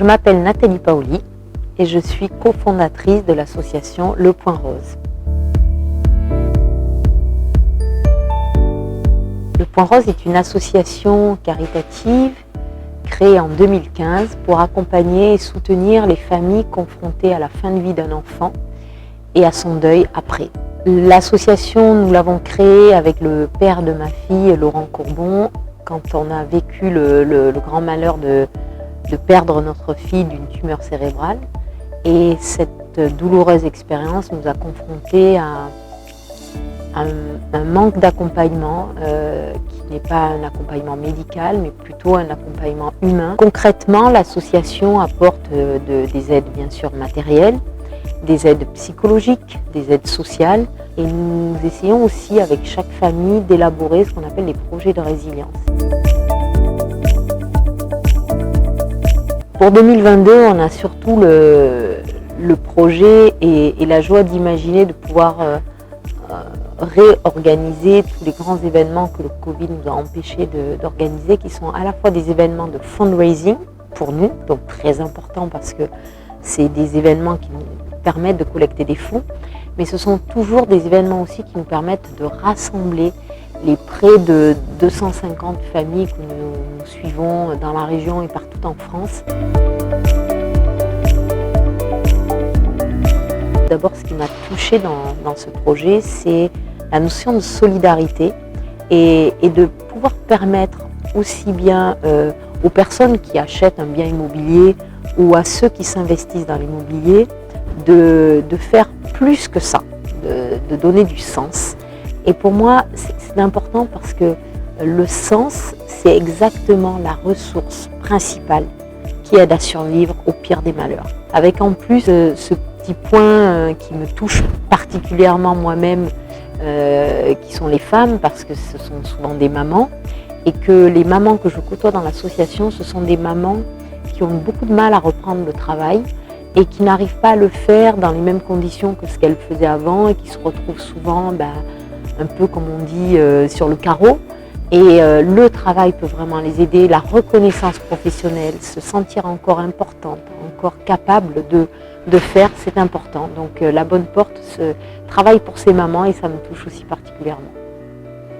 Je m'appelle Nathalie Paoli et je suis cofondatrice de l'association Le Point Rose. Le Point Rose est une association caritative créée en 2015 pour accompagner et soutenir les familles confrontées à la fin de vie d'un enfant et à son deuil après. L'association, nous l'avons créée avec le père de ma fille, Laurent Courbon, quand on a vécu le grand malheur de perdre notre fille d'une tumeur cérébrale. Et cette douloureuse expérience nous a confrontés à un manque d'accompagnement qui n'est pas un accompagnement médical, mais plutôt un accompagnement humain. Concrètement, l'association apporte des aides bien sûr matérielles, des aides psychologiques, des aides sociales, et nous essayons aussi avec chaque famille d'élaborer ce qu'on appelle les projets de résilience. Pour 2022, on a surtout le projet et la joie d'imaginer de pouvoir réorganiser tous les grands événements que le Covid nous a empêché d'organiser, qui sont à la fois des événements de fundraising pour nous, donc très importants parce que c'est des événements qui nous permettent de collecter des fonds, mais ce sont toujours des événements aussi qui nous permettent de rassembler les près de 250 familles que nous suivons dans la région et partout en France. D'abord, ce qui m'a touchée dans ce projet, c'est la notion de solidarité et de pouvoir permettre aussi bien aux personnes qui achètent un bien immobilier ou à ceux qui s'investissent dans l'immobilier de faire plus que ça, de donner du sens. Et pour moi, c'est important parce que le sens, c'est exactement la ressource principale qui aide à survivre au pire des malheurs. Avec en plus ce petit point qui me touche particulièrement moi-même, qui sont les femmes, parce que ce sont souvent des mamans, et que les mamans que je côtoie dans l'association, ce sont des mamans qui ont beaucoup de mal à reprendre le travail et qui n'arrivent pas à le faire dans les mêmes conditions que ce qu'elles faisaient avant et qui se retrouvent souvent un peu comme on dit sur le carreau. Et le travail peut vraiment les aider, la reconnaissance professionnelle, se sentir encore importante, encore capable de faire, c'est important. Donc la bonne porte, ce travail pour ces mamans et ça me touche aussi particulièrement.